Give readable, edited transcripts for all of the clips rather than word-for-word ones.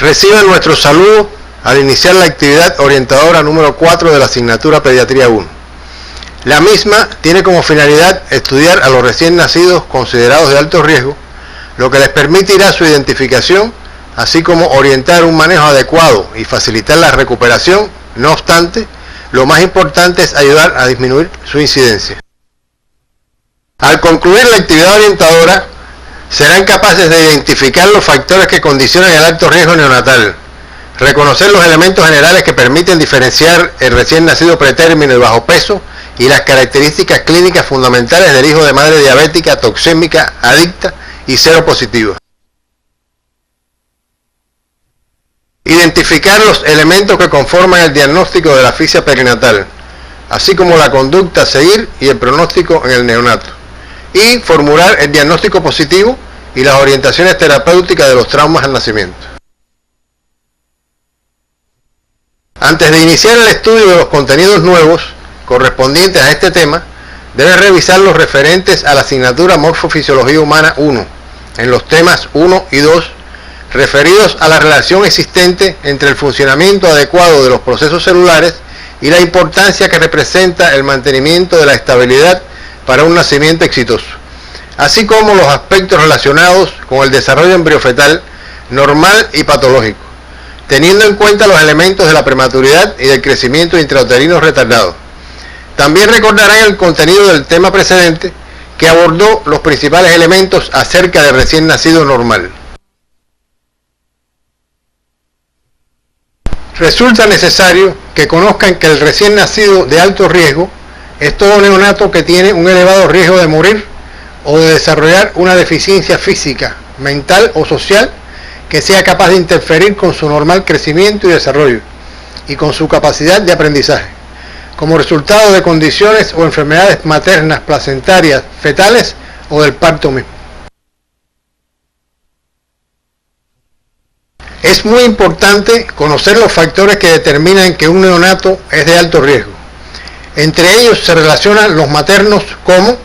Reciban nuestro saludo al iniciar la actividad orientadora número 4 de la asignatura Pediatría 1. La misma tiene como finalidad estudiar a los recién nacidos considerados de alto riesgo, lo que les permitirá su identificación, así como orientar un manejo adecuado y facilitar la recuperación. No obstante, lo más importante es ayudar a disminuir su incidencia. Al concluir la actividad orientadora, serán capaces de identificar los factores que condicionan el alto riesgo neonatal, reconocer los elementos generales que permiten diferenciar el recién nacido pretérmino y bajo peso y las características clínicas fundamentales del hijo de madre diabética, toxémica, adicta y seropositiva. Identificar los elementos que conforman el diagnóstico de la asfixia perinatal, así como la conducta a seguir y el pronóstico en el neonato. Y formular el diagnóstico positivo y las orientaciones terapéuticas de los traumas al nacimiento. Antes de iniciar el estudio de los contenidos nuevos correspondientes a este tema, debe revisar los referentes a la asignatura Morfofisiología Humana 1, en los temas 1 y 2, referidos a la relación existente entre el funcionamiento adecuado de los procesos celulares y la importancia que representa el mantenimiento de la estabilidad para un nacimiento exitoso, así como los aspectos relacionados con el desarrollo embriofetal normal y patológico, teniendo en cuenta los elementos de la prematuridad y del crecimiento intrauterino retardado. También recordarán el contenido del tema precedente, que abordó los principales elementos acerca del recién nacido normal. Resulta necesario que conozcan que el recién nacido de alto riesgo es todo neonato que tiene un elevado riesgo de morir o de desarrollar una deficiencia física, mental o social que sea capaz de interferir con su normal crecimiento y desarrollo y con su capacidad de aprendizaje, como resultado de condiciones o enfermedades maternas, placentarias, fetales o del parto mismo. Es muy importante conocer los factores que determinan que un neonato es de alto riesgo. Entre ellos se relacionan los maternos como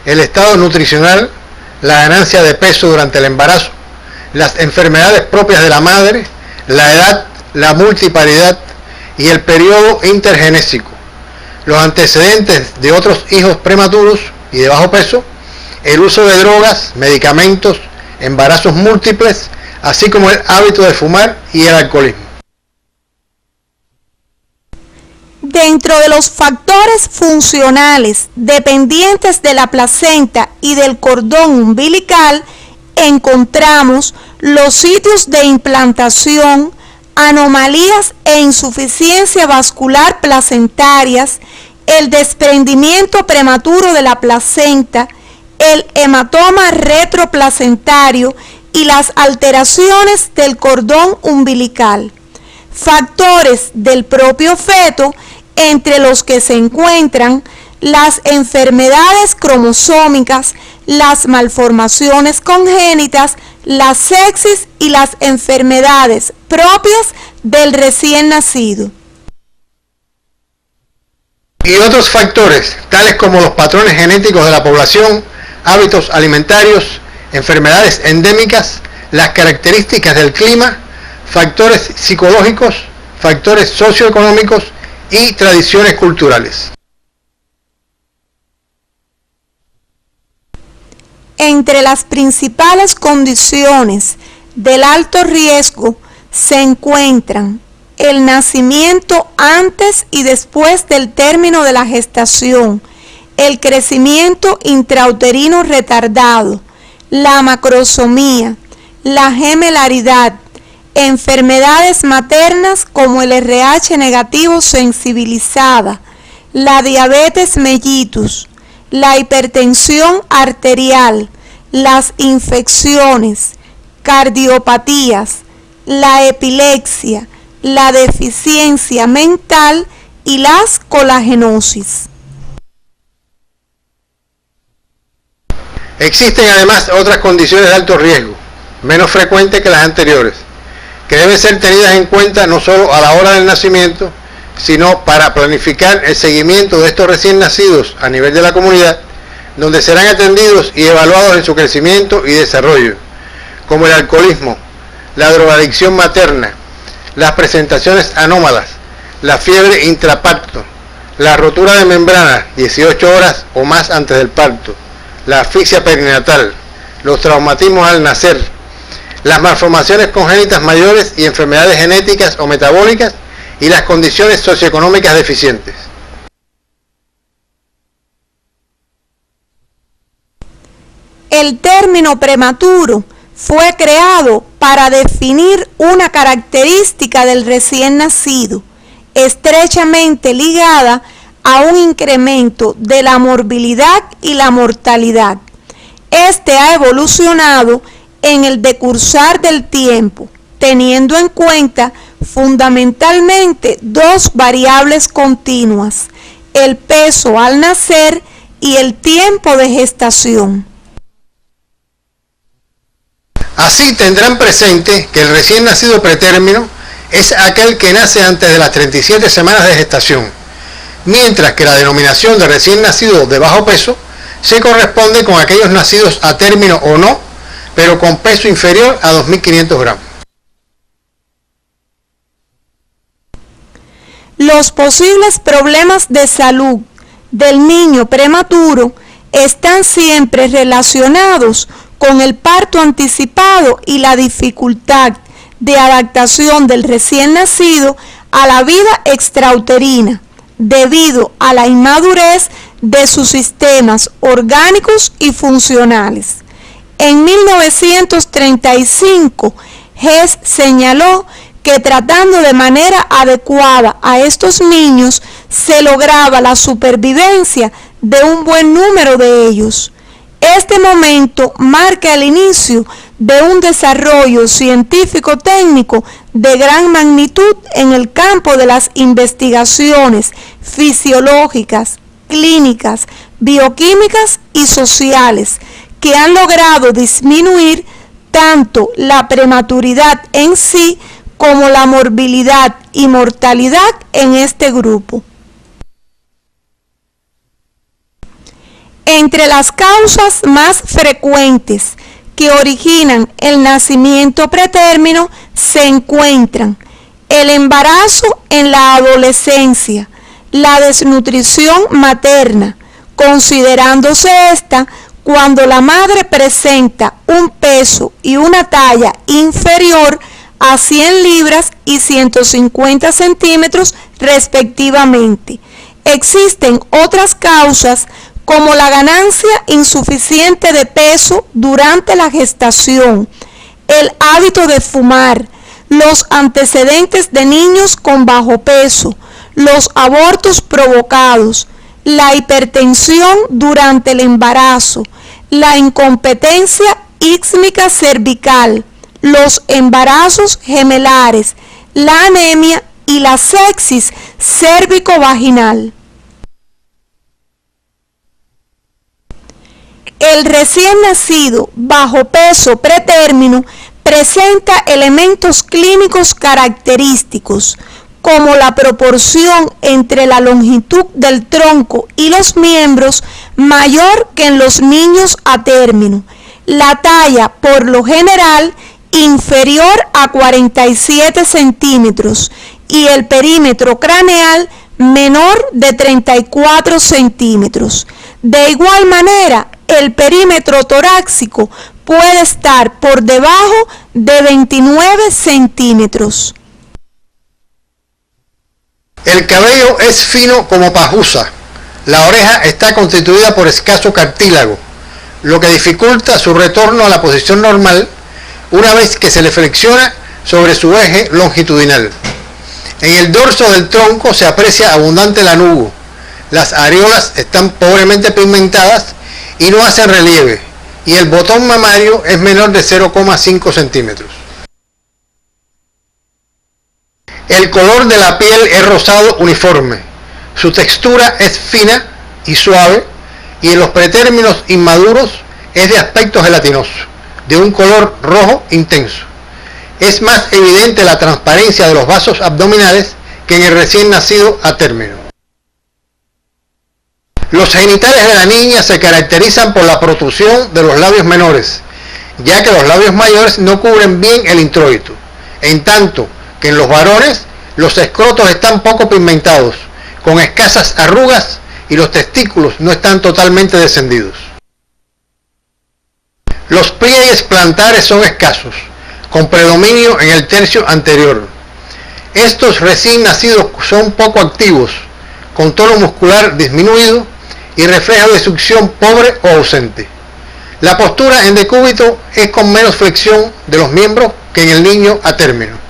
el estado nutricional, la ganancia de peso durante el embarazo, las enfermedades propias de la madre, la edad, la multiparidad y el periodo intergenésico, los antecedentes de otros hijos prematuros y de bajo peso, el uso de drogas, medicamentos, embarazos múltiples, así como el hábito de fumar y el alcoholismo. Dentro de los factores funcionales dependientes de la placenta y del cordón umbilical, encontramos los sitios de implantación, anomalías e insuficiencia vascular placentarias, el desprendimiento prematuro de la placenta, el hematoma retroplacentario y las alteraciones del cordón umbilical. Factores del propio feto, entre los que se encuentran las enfermedades cromosómicas, las malformaciones congénitas, la sepsis y las enfermedades propias del recién nacido. Y otros factores, tales como los patrones genéticos de la población, hábitos alimentarios, enfermedades endémicas, las características del clima, factores psicológicos, factores socioeconómicos y tradiciones culturales. Entre las principales condiciones del alto riesgo se encuentran el nacimiento antes y después del término de la gestación, el crecimiento intrauterino retardado, la macrosomía, la gemelaridad, enfermedades maternas como el RH negativo sensibilizada, la diabetes mellitus, la hipertensión arterial, las infecciones, cardiopatías, la epilepsia, la deficiencia mental y las colagenosis. Existen además otras condiciones de alto riesgo, menos frecuentes que las anteriores, que deben ser tenidas en cuenta no solo a la hora del nacimiento, sino para planificar el seguimiento de estos recién nacidos a nivel de la comunidad, donde serán atendidos y evaluados en su crecimiento y desarrollo, como el alcoholismo, la drogadicción materna, las presentaciones anómalas, la fiebre intraparto, la rotura de membranas 18 horas o más antes del parto, la asfixia perinatal, los traumatismos al nacer, las malformaciones congénitas mayores y enfermedades genéticas o metabólicas y las condiciones socioeconómicas deficientes. El término prematuro fue creado para definir una característica del recién nacido, estrechamente ligada a un incremento de la morbilidad y la mortalidad. Este ha evolucionado en el decursar del tiempo, teniendo en cuenta fundamentalmente dos variables continuas: el peso al nacer y el tiempo de gestación. Así tendrán presente que el recién nacido pretérmino es aquel que nace antes de las 37 semanas de gestación, mientras que la denominación de recién nacido de bajo peso se corresponde con aquellos nacidos a término o no, pero con peso inferior a 2.500 gramos. Los posibles problemas de salud del niño prematuro están siempre relacionados con el parto anticipado y la dificultad de adaptación del recién nacido a la vida extrauterina, debido a la inmadurez de sus sistemas orgánicos y funcionales. En 1935, Hess señaló que tratando de manera adecuada a estos niños se lograba la supervivencia de un buen número de ellos. Este momento marca el inicio de un desarrollo científico-técnico de gran magnitud en el campo de las investigaciones fisiológicas, clínicas, bioquímicas y sociales, que han logrado disminuir tanto la prematuridad en sí como la morbilidad y mortalidad en este grupo. Entre las causas más frecuentes que originan el nacimiento pretérmino se encuentran el embarazo en la adolescencia, la desnutrición materna, considerándose esta cuando la madre presenta un peso y una talla inferior a 100 libras y 150 centímetros respectivamente. Existen otras causas como la ganancia insuficiente de peso durante la gestación, el hábito de fumar, los antecedentes de niños con bajo peso, los abortos provocados, la hipertensión durante el embarazo, la incompetencia ísmica cervical, los embarazos gemelares, la anemia y la sepsis cérvico-vaginal. El recién nacido bajo peso pretérmino presenta elementos clínicos característicos, como la proporción entre la longitud del tronco y los miembros mayor que en los niños a término, la talla por lo general inferior a 47 centímetros y el perímetro craneal menor de 34 centímetros. De igual manera, el perímetro torácico puede estar por debajo de 29 centímetros. El cabello es fino como pajusa. La oreja está constituida por escaso cartílago, lo que dificulta su retorno a la posición normal una vez que se le flexiona sobre su eje longitudinal. En el dorso del tronco se aprecia abundante lanugo. Las areolas están pobremente pigmentadas y no hacen relieve, y el botón mamario es menor de 0,5 centímetros. El color de la piel es rosado uniforme, su textura es fina y suave, y en los pretérminos inmaduros es de aspecto gelatinoso, de un color rojo intenso. Es más evidente la transparencia de los vasos abdominales que en el recién nacido a término. Los genitales de la niña se caracterizan por la protrusión de los labios menores ya que los labios mayores no cubren bien el introito, en tanto que en los varones los escrotos están poco pigmentados, con escasas arrugas, y los testículos no están totalmente descendidos. Los pliegues plantares son escasos, con predominio en el tercio anterior. Estos recién nacidos son poco activos, con tono muscular disminuido y reflejo de succión pobre o ausente. La postura en decúbito es con menos flexión de los miembros que en el niño a término.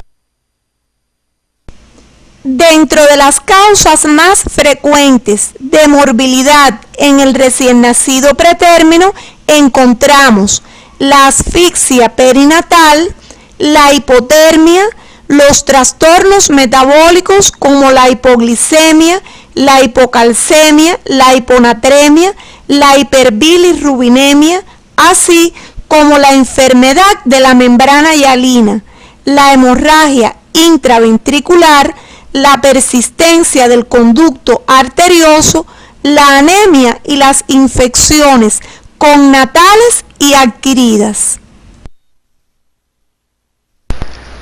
Dentro de las causas más frecuentes de morbilidad en el recién nacido pretérmino encontramos la asfixia perinatal, la hipotermia, los trastornos metabólicos como la hipoglicemia, la hipocalcemia, la hiponatremia, la hiperbilirrubinemia, así como la enfermedad de la membrana hialina, la hemorragia intraventricular, la persistencia del conducto arterioso, la anemia y las infecciones connatales y adquiridas.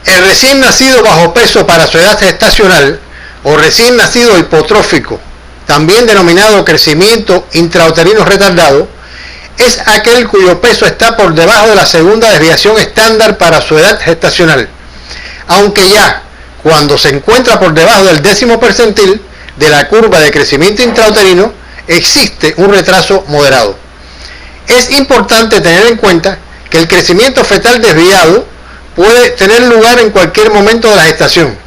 El recién nacido bajo peso para su edad gestacional o recién nacido hipotrófico, también denominado crecimiento intrauterino retardado, es aquel cuyo peso está por debajo de la segunda desviación estándar para su edad gestacional, aunque ya cuando se encuentra por debajo del 10º percentil de la curva de crecimiento intrauterino existe un retraso moderado. Es importante tener en cuenta que el crecimiento fetal desviado puede tener lugar en cualquier momento de la gestación,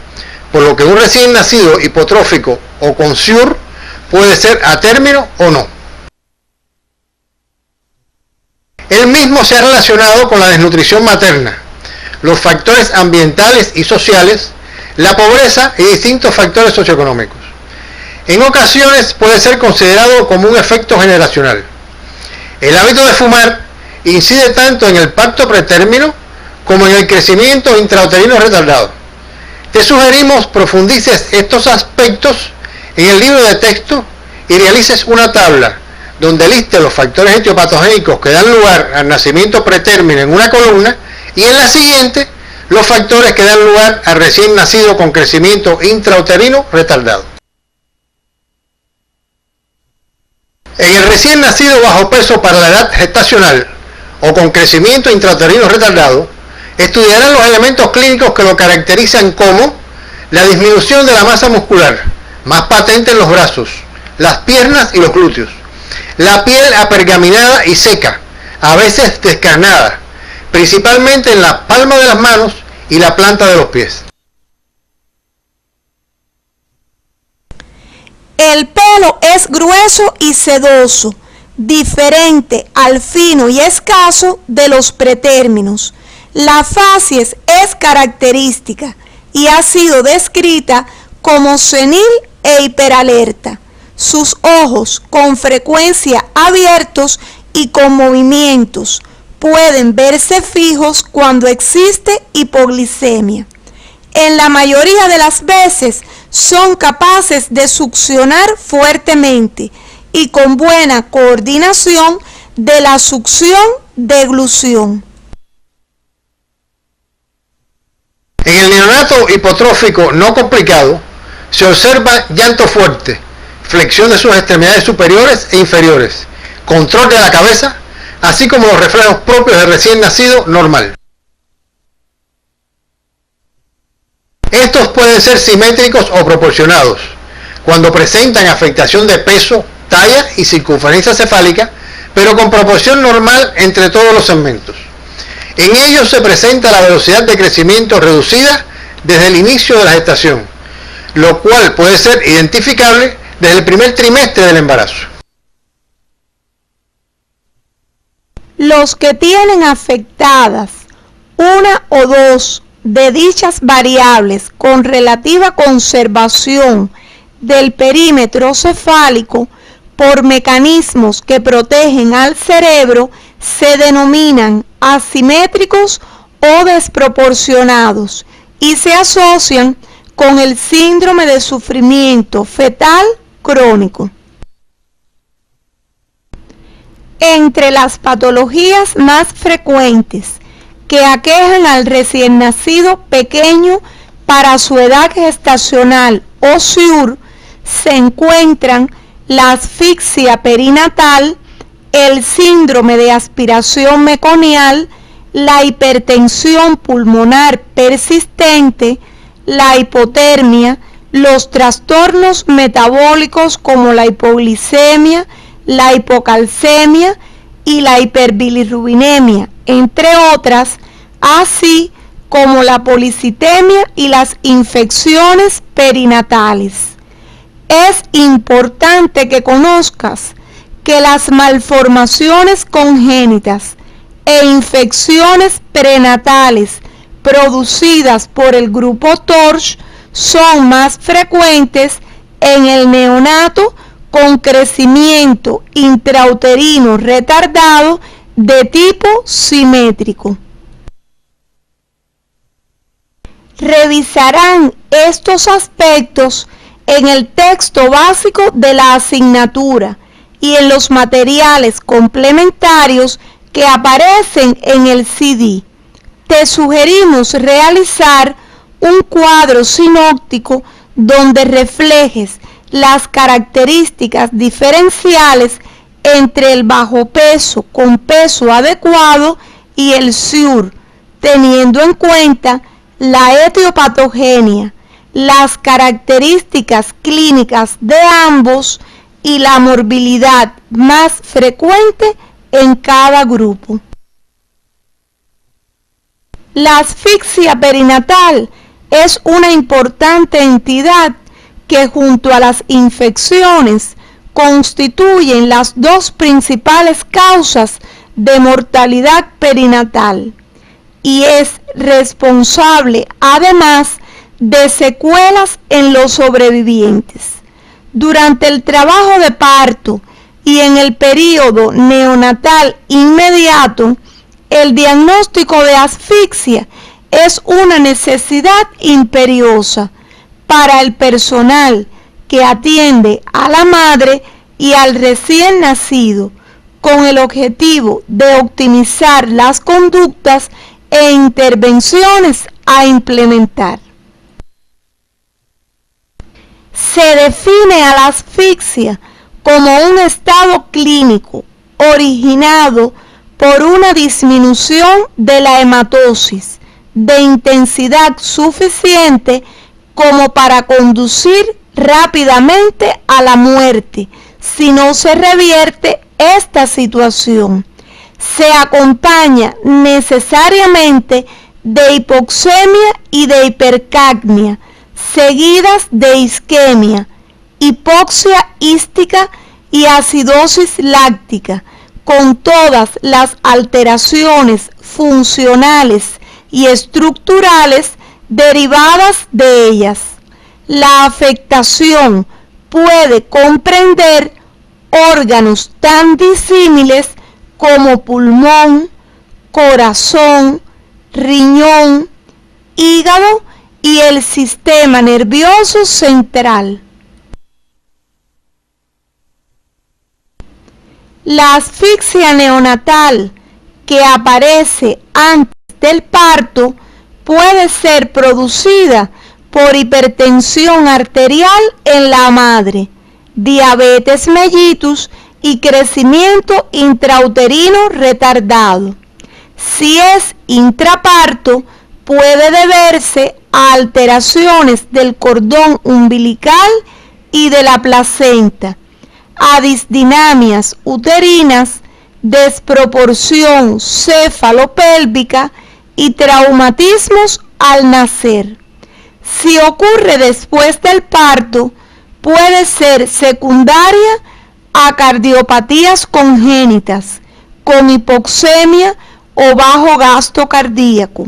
por lo que un recién nacido hipotrófico o con SUR puede ser a término o no. El mismo se ha relacionado con la desnutrición materna, los factores ambientales y sociales, la pobreza y distintos factores socioeconómicos. En ocasiones puede ser considerado como un efecto generacional. El hábito de fumar incide tanto en el parto pretérmino como en el crecimiento intrauterino retardado. Te sugerimos profundices estos aspectos en el libro de texto y realices una tabla donde liste los factores etiopatogénicos que dan lugar al nacimiento pretérmino en una columna y en la siguiente los factores que dan lugar al recién nacido con crecimiento intrauterino retardado. En el recién nacido bajo peso para la edad gestacional o con crecimiento intrauterino retardado, estudiarán los elementos clínicos que lo caracterizan como la disminución de la masa muscular, más patente en los brazos, las piernas y los glúteos, la piel apergaminada y seca, a veces descarnada, principalmente en la palma de las manos y la planta de los pies. El pelo es grueso y sedoso, diferente al fino y escaso de los pretérminos. La facies es característica y ha sido descrita como senil e hiperalerta. Sus ojos, con frecuencia abiertos y con movimientos, pueden verse fijos cuando existe hipoglicemia. En la mayoría de las veces son capaces de succionar fuertemente y con buena coordinación de la succión-deglución. En el neonato hipotrófico no complicado se observa llanto fuerte, flexión de sus extremidades superiores e inferiores, control de la cabeza, así como los reflejos propios del recién nacido normal. Estos pueden ser simétricos o proporcionados, cuando presentan afectación de peso, talla y circunferencia cefálica, pero con proporción normal entre todos los segmentos. En ellos se presenta la velocidad de crecimiento reducida desde el inicio de la gestación, lo cual puede ser identificable desde el primer trimestre del embarazo. Los que tienen afectadas una o dos de dichas variables con relativa conservación del perímetro cefálico por mecanismos que protegen al cerebro se denominan asimétricos o desproporcionados y se asocian con el síndrome de sufrimiento fetal crónico. Entre las patologías más frecuentes que aquejan al recién nacido pequeño para su edad gestacional o SIUR se encuentran la asfixia perinatal, el síndrome de aspiración meconial, la hipertensión pulmonar persistente, la hipotermia, los trastornos metabólicos como la hipoglicemia, la hipocalcemia y la hiperbilirrubinemia, entre otras, así como la policitemia y las infecciones perinatales. Es importante que conozcas que las malformaciones congénitas e infecciones prenatales producidas por el grupo TORCH son más frecuentes en el neonato con crecimiento intrauterino retardado de tipo simétrico. Revisarán estos aspectos en el texto básico de la asignatura y en los materiales complementarios que aparecen en el CD. Te sugerimos realizar un cuadro sinóptico donde reflejes las características diferenciales entre el bajo peso con peso adecuado y el SIUR, teniendo en cuenta la etiopatogenia, las características clínicas de ambos y la morbilidad más frecuente en cada grupo. La asfixia perinatal es una importante entidad que junto a las infecciones constituyen las dos principales causas de mortalidad perinatal y es responsable además de secuelas en los sobrevivientes. Durante el trabajo de parto y en el periodo neonatal inmediato, el diagnóstico de asfixia es una necesidad imperiosa para el personal que atiende a la madre y al recién nacido, con el objetivo de optimizar las conductas e intervenciones a implementar. Se define a la asfixia como un estado clínico originado por una disminución de la hematosis de intensidad suficiente como para conducir rápidamente a la muerte si no se revierte esta situación. Se acompaña necesariamente de hipoxemia y de hipercapnia, seguidas de isquemia, hipoxia ística y acidosis láctica, con todas las alteraciones funcionales y estructurales derivadas de ellas. La afectación puede comprender órganos tan disímiles como pulmón, corazón, riñón, hígado y el sistema nervioso central. La asfixia neonatal que aparece antes del parto puede ser producida por hipertensión arterial en la madre, diabetes mellitus y crecimiento intrauterino retardado. Si es intraparto, puede deberse a alteraciones del cordón umbilical y de la placenta, a disdinamias uterinas, desproporción cefalopélvica y traumatismos al nacer. Si ocurre después del parto, puede ser secundaria a cardiopatías congénitas, con hipoxemia o bajo gasto cardíaco,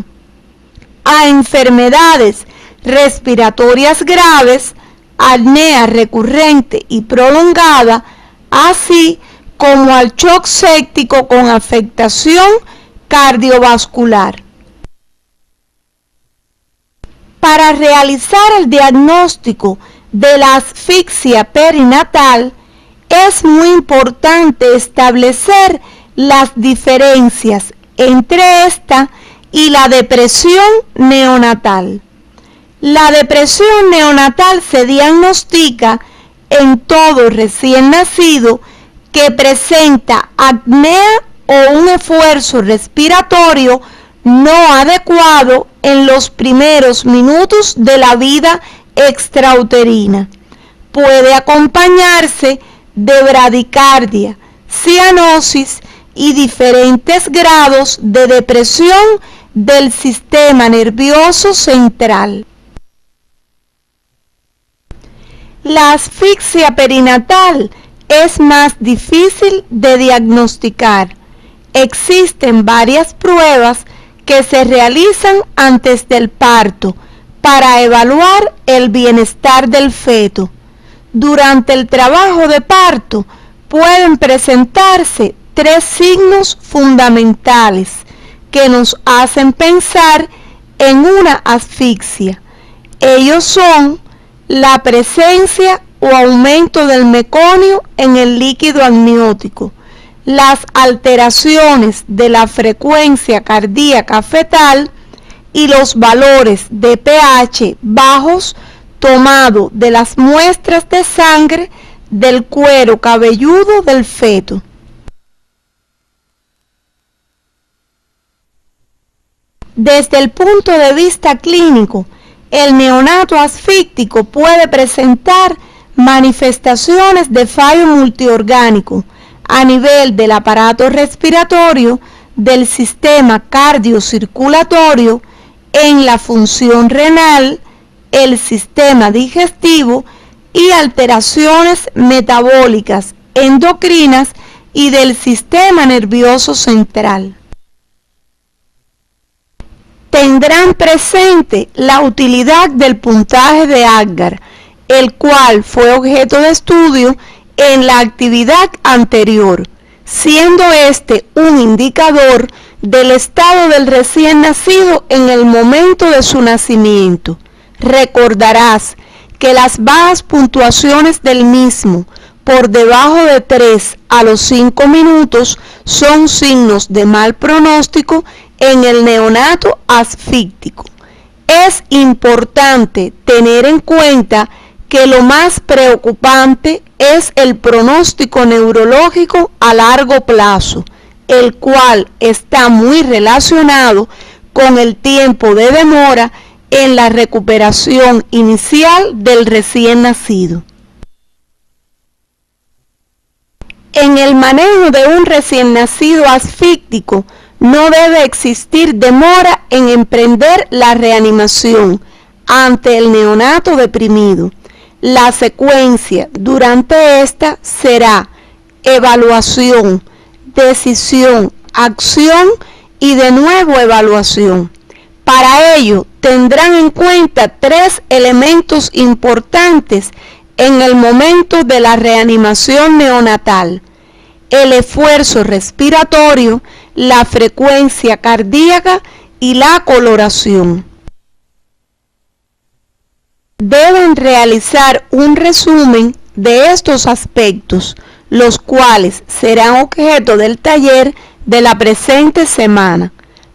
a enfermedades respiratorias graves, apnea recurrente y prolongada, así como al shock séptico con afectación cardiovascular. Para realizar el diagnóstico de la asfixia perinatal, Es muy importante establecer las diferencias entre esta y la depresión neonatal. La depresión neonatal se diagnostica en todo recién nacido que presenta apnea o un esfuerzo respiratorio no adecuado en los primeros minutos de la vida extrauterina. Puede acompañarse de bradicardia, cianosis y diferentes grados de depresión del sistema nervioso central. La asfixia perinatal es más difícil de diagnosticar. Existen varias pruebas que se realizan antes del parto para evaluar el bienestar del feto. Durante el trabajo de parto pueden presentarse 3 signos fundamentales que nos hacen pensar en una asfixia. Ellos son la presencia o aumento del meconio en el líquido amniótico, las alteraciones de la frecuencia cardíaca fetal y los valores de pH bajos tomado de las muestras de sangre del cuero cabelludo del feto. Desde el punto de vista clínico, el neonato asfíctico puede presentar manifestaciones de fallo multiorgánico a nivel del aparato respiratorio, del sistema cardiocirculatorio, en la función renal, el sistema digestivo y alteraciones metabólicas, endocrinas y del sistema nervioso central. Tendrán presente la utilidad del puntaje de Apgar, el cual fue objeto de estudio en la actividad anterior, siendo este un indicador del estado del recién nacido en el momento de su nacimiento. Recordarás que las bajas puntuaciones del mismo, por debajo de 3 a los 5 minutos, son signos de mal pronóstico en el neonato asfíctico. Es importante tener en cuenta que lo más preocupante es el pronóstico neurológico a largo plazo, el cual está muy relacionado con el tiempo de demora en la recuperación inicial del recién nacido. En el manejo de un recién nacido asfíctico no debe existir demora en emprender la reanimación ante el neonato deprimido. La secuencia durante esta será evaluación, decisión, acción y de nuevo evaluación. Para ello tendrán en cuenta 3 elementos importantes en el momento de la reanimación neonatal: el esfuerzo respiratorio, la frecuencia cardíaca y la coloración. Deben realizar un resumen de estos aspectos, los cuales serán objeto del taller de la presente semana.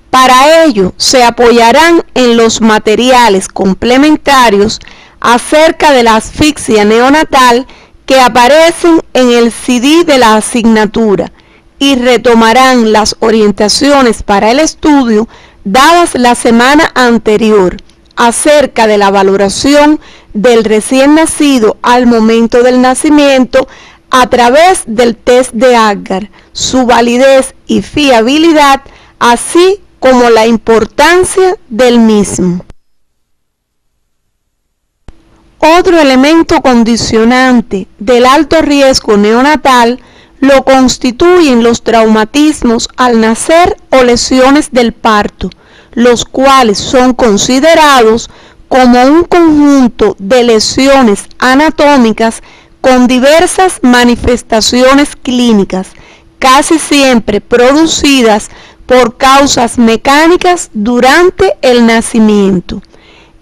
Para ello, se apoyarán en los materiales complementarios acerca de la asfixia neonatal que aparecen en el CD de la asignatura y retomarán las orientaciones para el estudio dadas la semana anterior acerca de la valoración del recién nacido al momento del nacimiento a través del test de Apgar, su validez y fiabilidad, así como la importancia del mismo. Otro elemento condicionante del alto riesgo neonatal lo constituyen los traumatismos al nacer o lesiones del parto, los cuales son considerados como un conjunto de lesiones anatómicas con diversas manifestaciones clínicas, casi siempre producidas por causas mecánicas durante el nacimiento.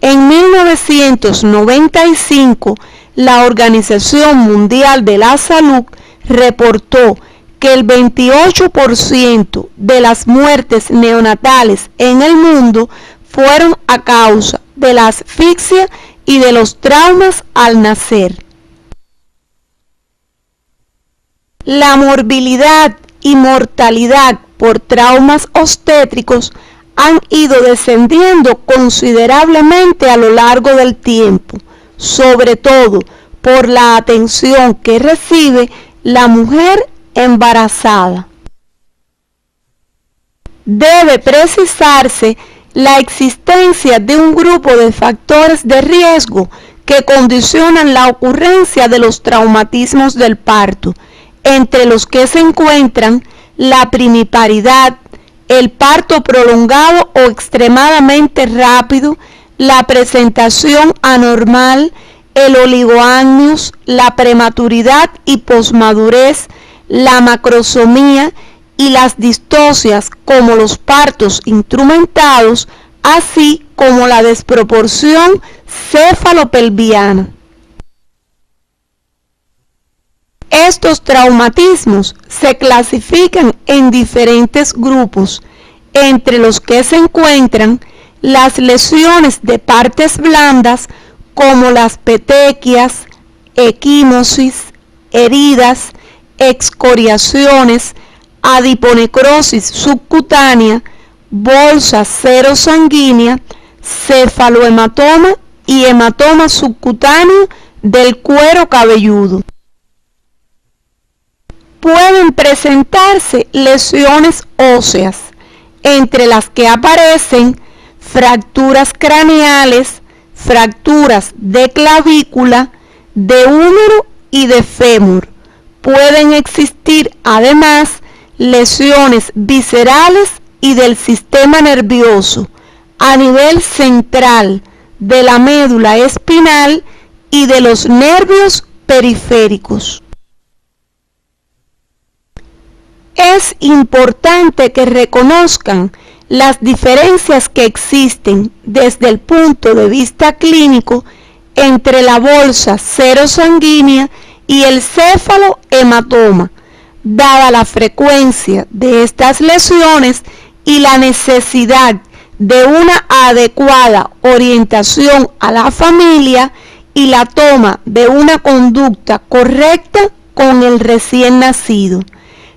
En 1995, la Organización Mundial de la Salud reportó que el 28% de las muertes neonatales en el mundo fueron a causa de la asfixia y de los traumas al nacer. La morbilidad y mortalidad por traumas obstétricos han ido descendiendo considerablemente a lo largo del tiempo, sobre todo por la atención que recibe la mujer embarazada. Debe precisarse la existencia de un grupo de factores de riesgo que condicionan la ocurrencia de los traumatismos del parto, entre los que se encuentran la primiparidad, el parto prolongado o extremadamente rápido, la presentación anormal, el oligoamnios, la prematuridad y posmadurez, la macrosomía y las distocias como los partos instrumentados, así como la desproporción cefalopelviana. Estos traumatismos se clasifican en diferentes grupos, entre los que se encuentran las lesiones de partes blandas como las petequias, equimosis, heridas, excoriaciones, adiponecrosis subcutánea, bolsa serosanguínea, cefalohematoma y hematoma subcutáneo del cuero cabelludo. Pueden presentarse lesiones óseas, entre las que aparecen fracturas craneales, fracturas de clavícula, de húmero y de fémur. Pueden existir además lesiones viscerales y del sistema nervioso a nivel central, de la médula espinal y de los nervios periféricos. Es importante que reconozcan las diferencias que existen desde el punto de vista clínico entre la bolsa serosanguínea y el cefalohematoma, dada la frecuencia de estas lesiones y la necesidad de una adecuada orientación a la familia y la toma de una conducta correcta con el recién nacido.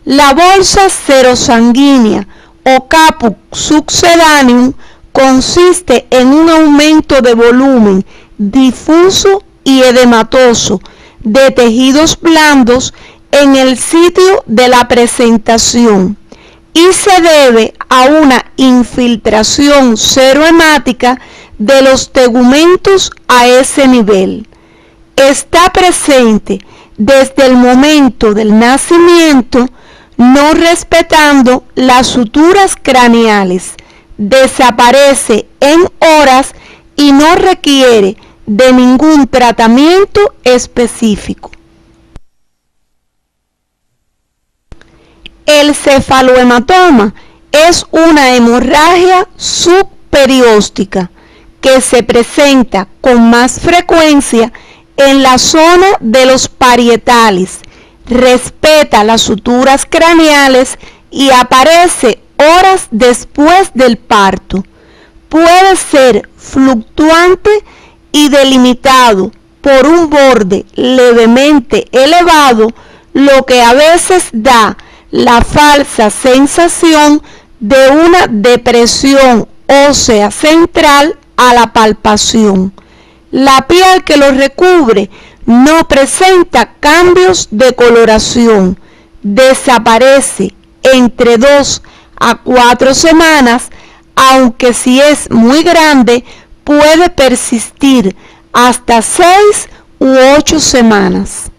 La bolsa serosanguínea o caput succedaneum consiste en un aumento de volumen difuso y edematoso de tejidos blandos en el sitio de la presentación y se debe a una infiltración serohemática de los tegumentos a ese nivel. Está presente desde el momento del nacimiento, no respetando las suturas craneales, desaparece en horas y no requiere de ningún tratamiento específico. El cefalohematoma es una hemorragia subperióstica que se presenta con más frecuencia en la zona de los parietales, respeta las suturas craneales y aparece horas después del parto. Puede ser fluctuante y delimitado por un borde levemente elevado, lo que a veces da la falsa sensación de una depresión ósea central a la palpación. La piel que lo recubre no presenta cambios de coloración, desaparece entre 2 a 4 semanas, aunque si es muy grande puede persistir hasta 6 u 8 semanas.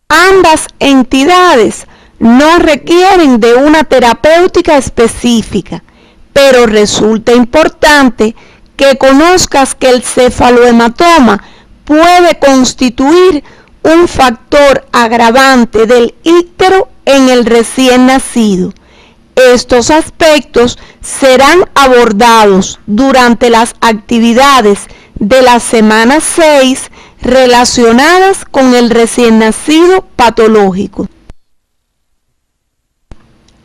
Ambas entidades no requieren de una terapéutica específica, pero resulta importante que conozcas que el cefalohematoma puede constituir un factor agravante del ictero en el recién nacido. Estos aspectos serán abordados durante las actividades de la semana 6 relacionadas con el recién nacido patológico.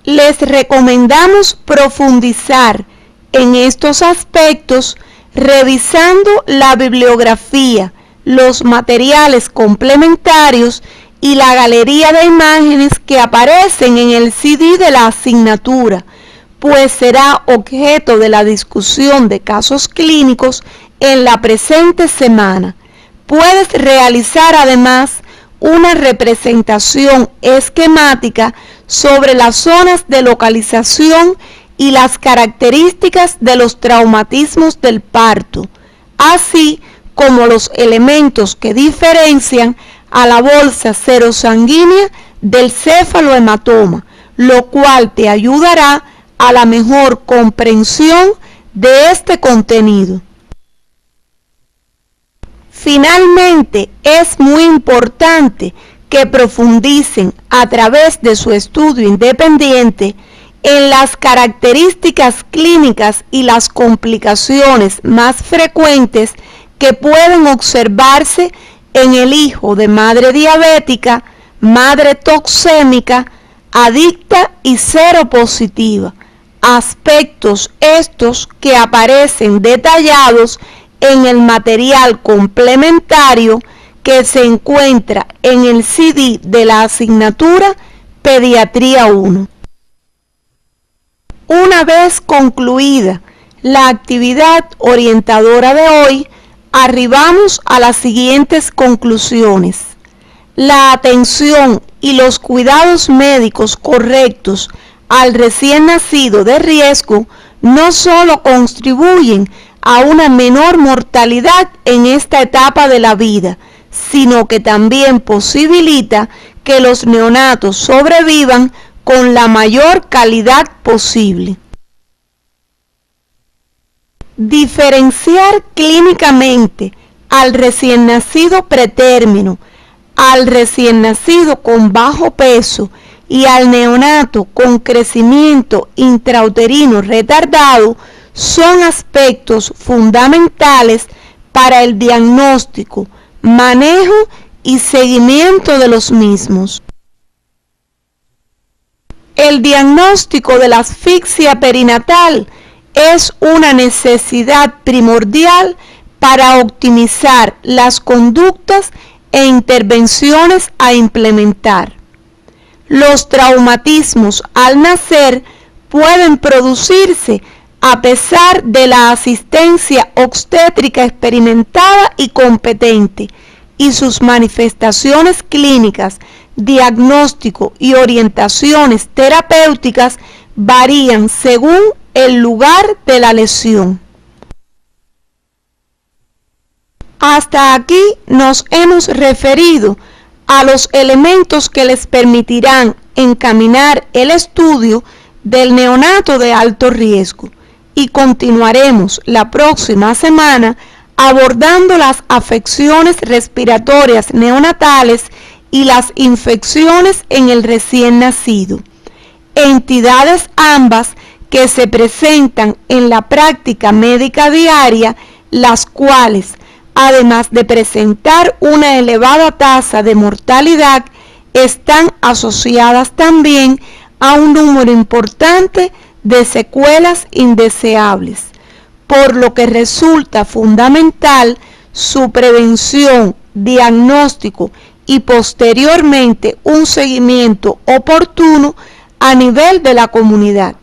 Les recomendamos profundizar en estos aspectos revisando la bibliografía, los materiales complementarios y la galería de imágenes que aparecen en el CD de la asignatura, pues será objeto de la discusión de casos clínicos en la presente semana. Puedes realizar además una representación esquemática sobre las zonas de localización y las características de los traumatismos del parto, así como los elementos que diferencian a la bolsa serosanguínea del céfalohematoma, lo cual te ayudará a la mejor comprensión de este contenido. Finalmente, es muy importante que profundicen a través de su estudio independiente en las características clínicas y las complicaciones más frecuentes que pueden observarse en el hijo de madre diabética, madre toxémica, adicta y seropositiva, aspectos estos que aparecen detallados en el material complementario que se encuentra en el CD de la asignatura Pediatría 1. Una vez concluida la actividad orientadora de hoy, arribamos a las siguientes conclusiones. La atención y los cuidados médicos correctos al recién nacido de riesgo no solo contribuyen a una menor mortalidad en esta etapa de la vida, sino que también posibilita que los neonatos sobrevivan con la mayor calidad posible. Diferenciar clínicamente al recién nacido pretérmino, al recién nacido con bajo peso y al neonato con crecimiento intrauterino retardado son aspectos fundamentales para el diagnóstico, manejo y seguimiento de los mismos. El diagnóstico de la asfixia perinatal es una necesidad primordial para optimizar las conductas e intervenciones a implementar. Los traumatismos al nacer pueden producirse a pesar de la asistencia obstétrica experimentada y competente, y sus manifestaciones clínicas, diagnóstico y orientaciones terapéuticas varían según el lugar de la lesión. Hasta aquí nos hemos referido a los elementos que les permitirán encaminar el estudio del neonato de alto riesgo, y continuaremos la próxima semana abordando las afecciones respiratorias neonatales y las infecciones en el recién nacido, entidades ambas que se presentan en la práctica médica diaria, las cuales, además de presentar una elevada tasa de mortalidad, están asociadas también a un número importante de secuelas indeseables, por lo que resulta fundamental su prevención, diagnóstico y posteriormente un seguimiento oportuno a nivel de la comunidad.